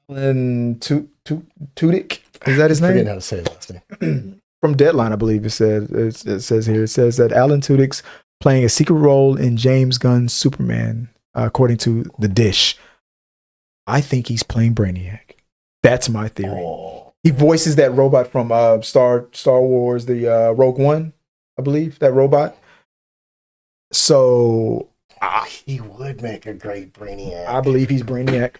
Alan Tudyk. Is that his I forget name? how to say his last name. From Deadline, I believe it said. It says here. It says that Alan Tudyk's playing a secret role in James Gunn's Superman, according to The Dish. I think he's playing Brainiac. That's my theory. Oh. He voices that robot from Star Wars, the Rogue One, I believe, that robot. So He would make a great Brainiac. I believe he's Brainiac.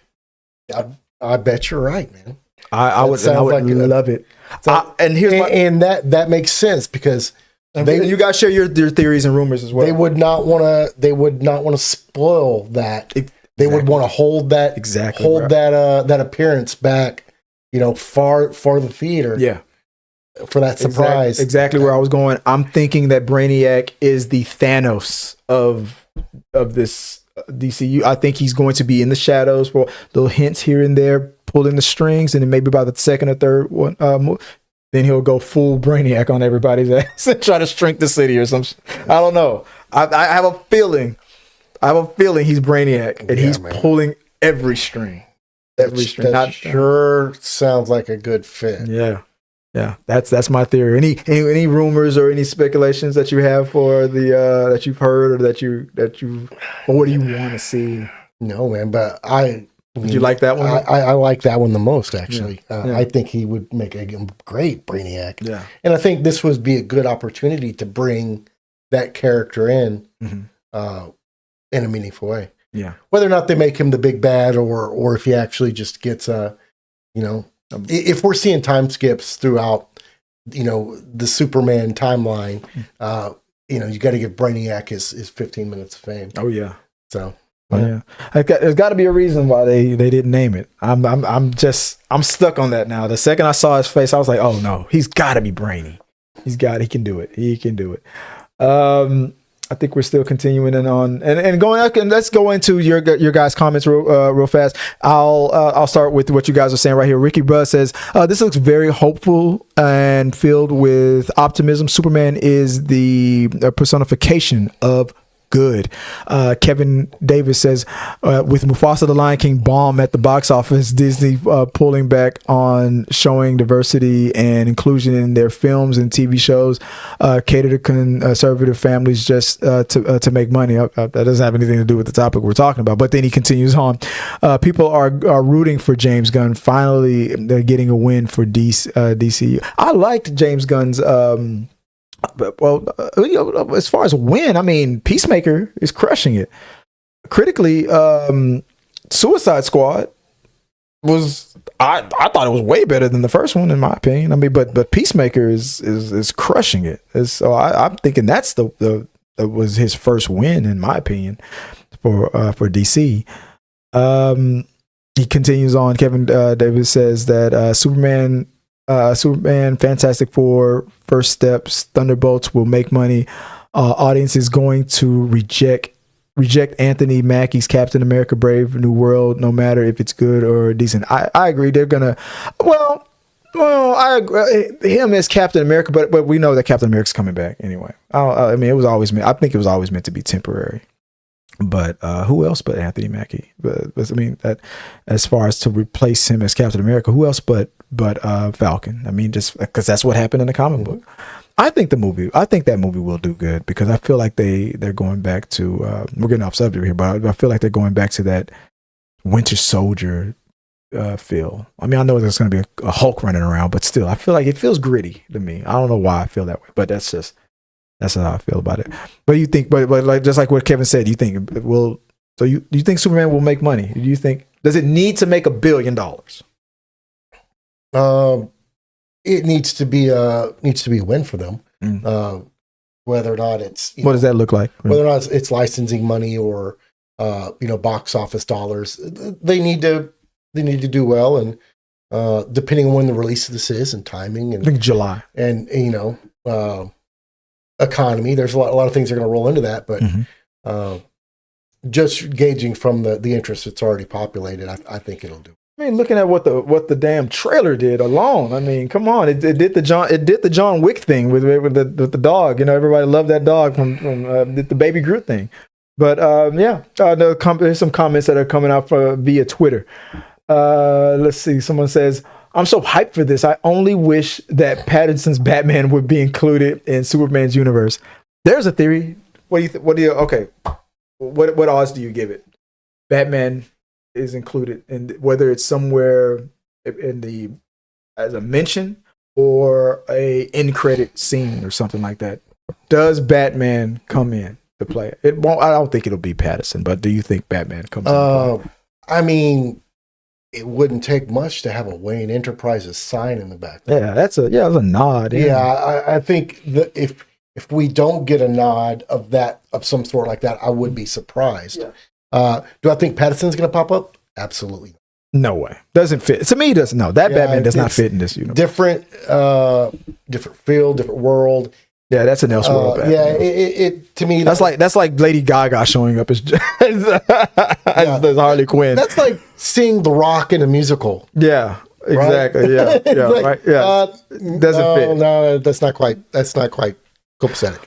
I bet you're right, man. I would love it. And here's and that makes sense because you guys share your theories and rumors as well. They would not want to spoil that. They would want to hold that that appearance back, far the theater. Yeah. For that surprise. Exactly where I was going. I'm thinking that Brainiac is the Thanos of this DCU. I think he's going to be in the shadows for little hints here and there, pulling the strings, and then maybe by the second or third one, then he'll go full Brainiac on everybody's ass and try to shrink the city or something. I don't know. I have a feeling. He's Brainiac, and he's pulling every string. Every string. That sure sounds like a good fit. Yeah, that's my theory. Any rumors or any speculations that you have for the that you've heard or that you or what do you want to see? No, man, but Did you like that one? I like that one the most, actually. Yeah. I think he would make a great Brainiac. Yeah, and I think this would be a good opportunity to bring that character in in a meaningful way. Yeah, whether or not they make him the big bad or if he actually just gets if we're seeing time skips throughout, the Superman timeline, you got to give Brainiac his 15 minutes of fame. Oh yeah. So. Yeah, there's got to be a reason why they didn't name it. I'm stuck on that now. The second I saw his face, I was like, oh no, he's got to be Brainy. He can do it. He can do it. I think we're still continuing on and going up, and let's go into your guys' comments real fast. I'll start with what you guys are saying right here. Ricky Bruh says this looks very hopeful and filled with optimism. Superman is the personification of good. Kevin Davis says, with Mufasa the Lion King bomb at the box office, Disney pulling back on showing diversity and inclusion in their films and TV shows cater to conservative families just to make money. That doesn't have anything to do with the topic we're talking about. But then he continues on. People are rooting for James Gunn. Finally, they're getting a win for DC. I liked James Gunn's as far as win, I mean, Peacemaker is crushing it. Critically, Suicide Squad was I thought it was way better than the first one in my opinion. I mean, but Peacemaker is crushing it. So I'm thinking that's that was his first win in my opinion for DC. He continues on. Kevin Davis says that Superman, Fantastic Four, First Steps, Thunderbolts will make money. Audience is going to reject Anthony Mackie's Captain America: Brave New World, no matter if it's good or decent. I agree. They're gonna. Well, I agree. Him as Captain America, but we know that Captain America's coming back anyway. I mean, it was always meant. I think it was always meant to be temporary. But who else but Anthony Mackie? But I mean, that as far as to replace him as Captain America, who else but Falcon? I mean, just because that's what happened in the comic book. I think that movie will do good because I feel like they're going back to we're getting off subject here, but I feel like they're going back to that Winter Soldier feel. I mean, I know there's going to be a Hulk running around, but still, I feel like it feels gritty to me. I don't know why I feel that way, but that's how I feel about it. But you think, but like just like what Kevin said, you think it will. So you think Superman will make money? Do you think does it need to make $1 billion? It needs to be a win for them. Whether or not it's what does that look like? Whether or not it's licensing money or box office dollars, they need to do well. And depending on when the release of this is and timing, and I think July, and economy, there's a lot of things that are going to roll into that. But just gauging from the interest that's already populated, I think it'll do. I mean, looking at what the damn trailer did alone. I mean, come on, it did the John Wick thing with the dog. You know, everybody loved that dog from the Baby Groot thing. But there's some comments that are coming out via Twitter. Let's see. Someone says, I'm so hyped for this. I only wish that Pattinson's Batman would be included in Superman's universe. There's a theory. What do you okay. What odds do you give it? Batman is included, and whether it's somewhere in the as a mention or a end credit scene or something like that. Does Batman come in to play it? It won't. I don't think it'll be Pattinson, but do you think Batman comes in? I mean, it wouldn't take much to have a Wayne Enterprises sign in the back. Yeah, that's a nod. Yeah, I think that if we don't get a nod of some sort like that, I would be surprised. Yeah. Do I think Pattinson's going to pop up? Absolutely. No way. Doesn't fit. To me, doesn't. No, that Batman does not fit in this universe. Different field, different world. Yeah, that's an Elseworld Batman. Yeah, it to me that's like Lady Gaga showing up as Harley Quinn. That's like seeing The Rock in a musical. Yeah, exactly. Right? Yeah, like, right. Yeah, doesn't fit. No, that's not quite copacetic.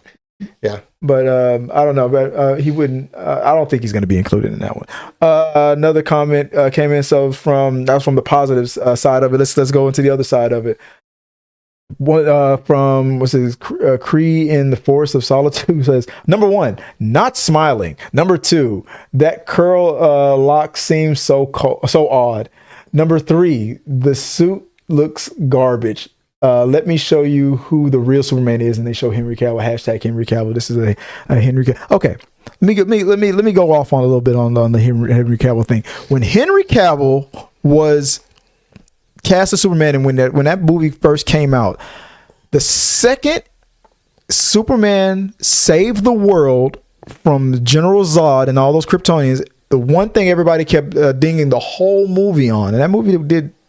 Yeah, but I don't know. But he wouldn't. I don't think he's going to be included in that one. Another comment came in. That was from the positive side of it. Let's go into the other side of it. From what's his Cree in the Forest of Solitude says, number 1, not smiling. Number 2, that curl lock seems so odd. Number 3, the suit looks garbage. Let me show you who the real Superman is, and they show Henry Cavill. # Henry Cavill. This is a Henry Cavill. Okay, let me go off on a little bit on the Henry Cavill thing. When Henry Cavill was cast as Superman, and when that movie first came out, the second Superman saved the world from General Zod and all those Kryptonians, the one thing everybody kept dinging the whole movie on, and that movie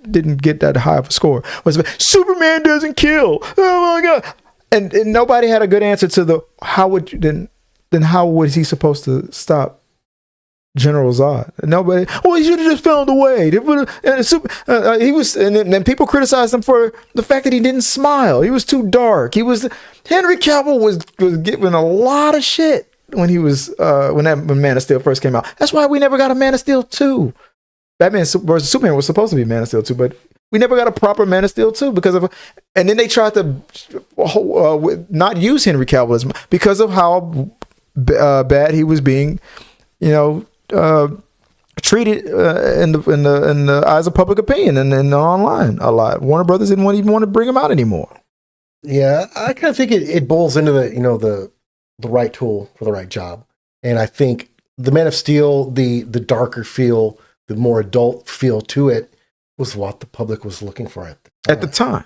didn't get that high of a score, was Superman doesn't kill. Oh my god! And nobody had a good answer to how was he supposed to stop General Zod? Nobody. Well, he should have just found a way. And then people criticized him for the fact that he didn't smile. He was too dark. Henry Cavill was given a lot of shit when he was when Man of Steel first came out. That's why we never got a Man of Steel 2. Batman vs Superman was supposed to be Man of Steel 2, but we never got a proper Man of Steel 2 and then they tried to not use Henry Cavill as much because of how bad he was being, treated in the eyes of public opinion and online a lot. Warner Brothers didn't even want to bring him out anymore. Yeah, I kind of think it boils into the right tool for the right job, and I think the Man of Steel, the darker feel, the more adult feel to it, was what the public was looking for at the time.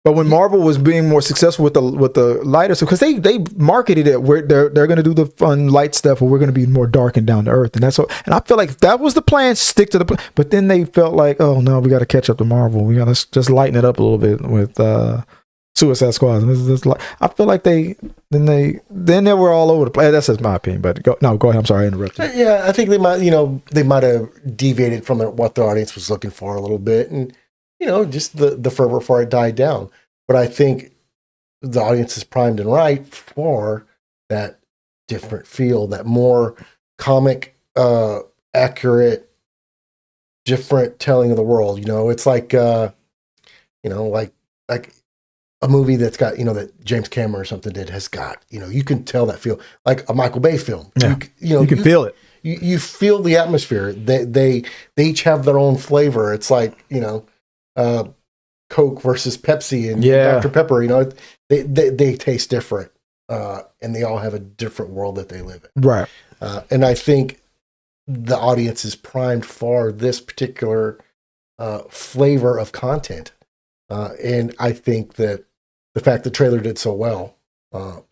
But when Marvel was being more successful with the lighter stuff, because they marketed it where they're going to do the fun light stuff, where we're going to be more dark and down to earth, and that's what. And I feel like if that was the plan, stick to the plan. But then they felt like, oh no, we got to catch up to Marvel. We got to just lighten it up a little bit with Suicide Squad. And I feel like they were all over the place. That's just my opinion. But go ahead. I'm sorry, I interrupted. Yeah, I think they might have deviated from what the audience was looking for a little bit, and just the fervor for it died down. But I think the audience is primed and right for that different feel, that more comic, accurate, different telling of the world. It's like, like a movie that's got, that James Cameron or something has got, you can tell that feel, like a Michael Bay film. Yeah. You can feel it. You feel the atmosphere. They each have their own flavor. It's like, Coke versus Pepsi and Dr. Pepper, they taste different, and they all have a different world that they live in. Right. And I think the audience is primed for this particular flavor of content. And I think that the fact the trailer did so well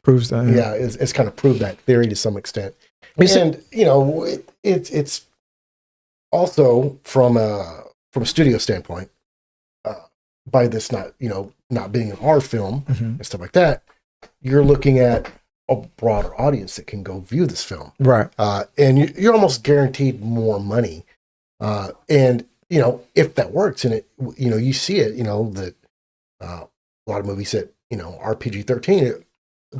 proves that. Yeah, it's kind of proved that theory to some extent. And it's also from a studio standpoint, by this not being an R film and stuff like that, you're looking at a broader audience that can go view this film, right? And you're almost guaranteed more money. And if that works, and it you see it, that a lot of movies that are PG-13, it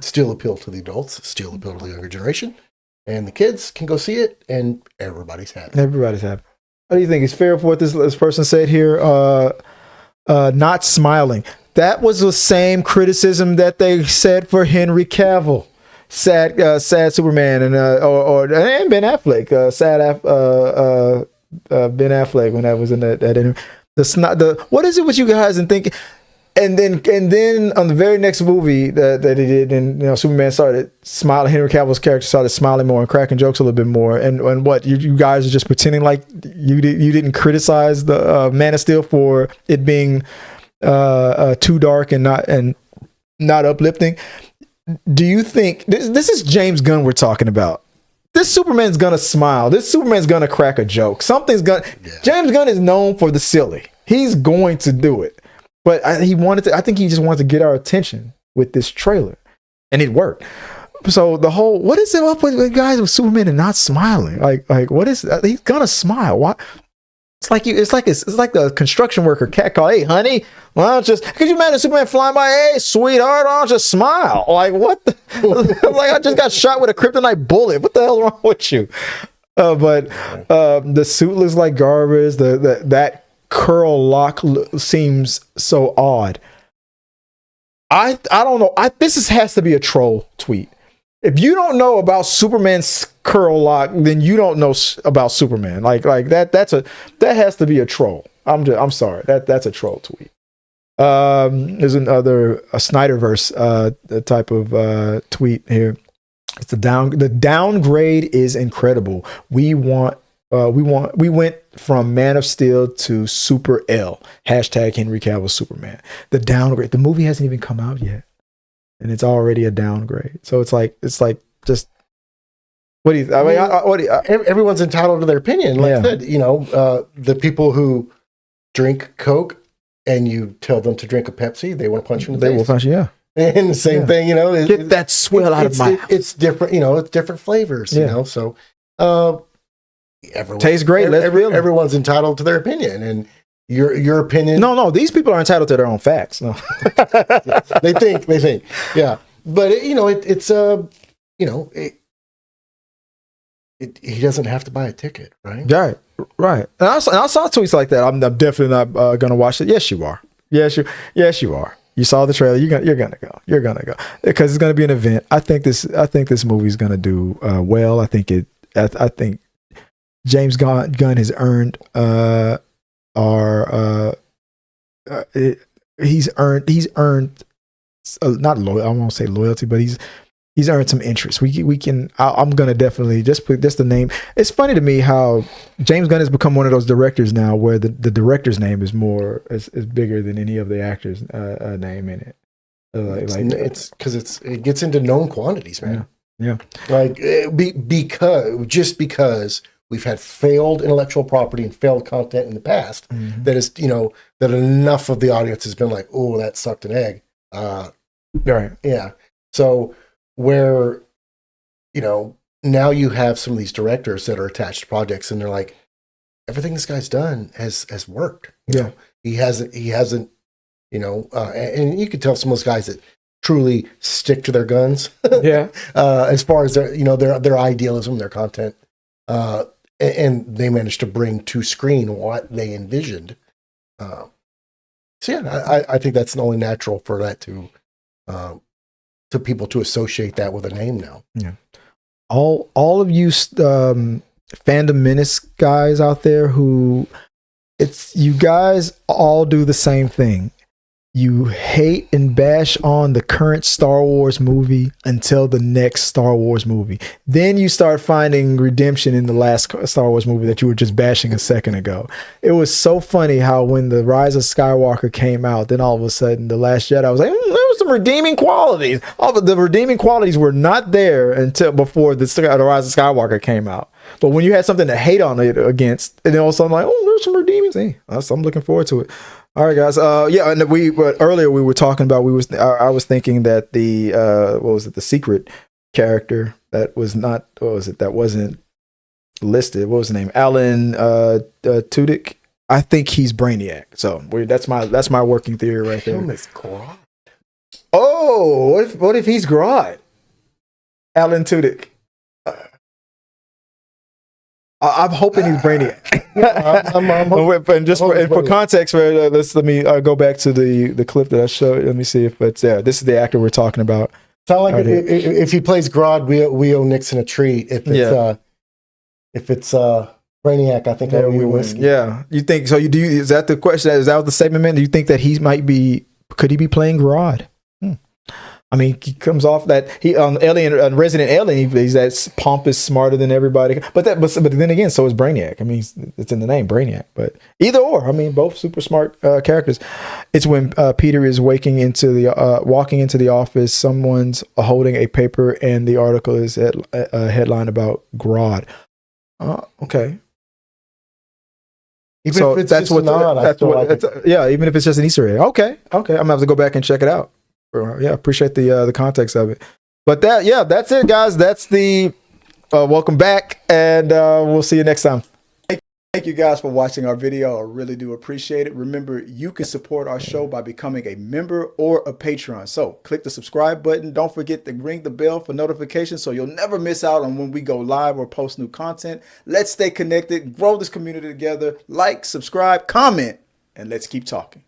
still appeal to the adults, still appeal to the younger generation, and the kids can go see it, and everybody's happy. What do you think? It's fair for what this person said here? Not smiling. That was the same criticism that they said for Henry Cavill, sad Superman, and and Ben Affleck, Ben Affleck when that was in that interview. What is it with you guys and thinking? And then on the very next movie that he did, and Superman started smiling. Henry Cavill's character started smiling more and cracking jokes a little bit more. And what you guys are just pretending like you didn't criticize the Man of Steel for it being too dark and not uplifting. Do you think this is James Gunn we're talking about? This Superman's gonna smile. This Superman's gonna crack a joke. Something's gonna. Yeah. James Gunn is known for the silly. He's going to do it. But I think he just wanted to get our attention with this trailer, and it worked. So the whole, what is it up with guys with Superman and not smiling? Like what is he's gonna smile? Why? It's like the construction worker cat call. Hey, honey, why don't just? Could you imagine Superman flying by? Hey, sweetheart, why don't just smile? Like what? Like I just got shot with a kryptonite bullet. What the hell's wrong with you? But the suit looks like garbage. That curl lock seems so odd. I don't know. This has to be a troll tweet. If you don't know about Superman's curl lock, then you don't know about Superman. Like that. That has to be a troll. I'm sorry. That's a troll tweet. There's another Snyderverse type of tweet here. It's the downgrade is incredible. We went from Man of Steel to Super L. # Henry Cavill Superman. The downgrade. The movie hasn't even come out yet, and it's already a downgrade. So it's like just. What do you? Everyone's entitled to their opinion. Like I said, the people who drink Coke and you tell them to drink a Pepsi, they want to punch you in the face. They will punch you. Yeah. And the same thing, Get that swill out of my house. It's different, it's different flavors, So. Tastes great. Everyone's entitled to their opinion, and your opinion. No. These people are entitled to their own facts. No, they think, yeah. But he doesn't have to buy a ticket, right? Right. And I saw tweets like that. I'm definitely not gonna watch it. Yes, you are. Yes, you are. You saw the trailer. You're gonna go. You're gonna go because it's gonna be an event. I think this movie's gonna do well. I think James Gunn has earned he's earned not loyal. I won't say loyalty, but he's earned some interest. We can. I'm gonna definitely just put the name. It's funny to me how James Gunn has become one of those directors now where the director's name is bigger than any of the actors' name in it. It's because it gets into known quantities, man. Yeah. Like because we've had failed intellectual property and failed content in the past, that is, that enough of the audience has been like, oh, that sucked an egg. Right. Yeah. So where, now you have some of these directors that are attached to projects and they're like, everything this guy's done has worked. You know? He hasn't, and you can tell some of those guys that truly stick to their guns. Yeah. As far as their idealism, their content, and they managed to bring to screen what they envisioned. I think that's only natural for that to people to associate that with a name now. Yeah. All of you fandom menace guys out there you guys all do the same thing. You hate and bash on the current Star Wars movie until the next Star Wars movie. Then you start finding redemption in the last Star Wars movie that you were just bashing a second ago. It was so funny how when The Rise of Skywalker came out, then all of a sudden The Last Jedi was like, there was some redeeming qualities. All the redeeming qualities were not there until before the Rise of Skywalker came out. But when you had something to hate on it against, and then all of a sudden like, there's some redeeming things. I'm looking forward to it. All right, guys. And earlier we were talking about I was thinking that the the secret character that was not that wasn't listed. What was the name? Alan Tudyk. I think he's Brainiac. So that's my working theory right there. Grodd. Oh, what if he's Grodd? Alan Tudyk. I'm hoping he's Brainiac. I'm hoping, and just for context, let me go back to the clip that I showed. Let me see if it's there. This is the actor we're talking about. Sound like if he plays Grodd, we owe Nixon a treat. If it's Brainiac, I think I owe you a whiskey. Yeah, you think so? Is that the question? Is that what the statement meant? Do you think that he might be? Could he be playing Grodd? I mean, he comes off that he on Alien, Resident Alien. He's that pompous, smarter than everybody. But then again, so is Brainiac. I mean, it's in the name, Brainiac. But either or, I mean, both super smart characters. It's when Peter is walking into the office. Someone's holding a paper, and the article is a headline about Grodd. Okay. Even if it's just a nod, even if it's just an Easter egg. Okay. I'm gonna have to go back and check it out. Yeah, appreciate the context of it. But that's it, guys. That's the welcome back, and we'll see you next time. Thank you guys for watching our video. I really do appreciate it. Remember, you can support our show by becoming a member or a patron. So click the subscribe button. Don't forget to ring the bell for notifications so you'll never miss out on when we go live or post new content. Let's stay connected, grow this community together. Like, subscribe, comment, and let's keep talking.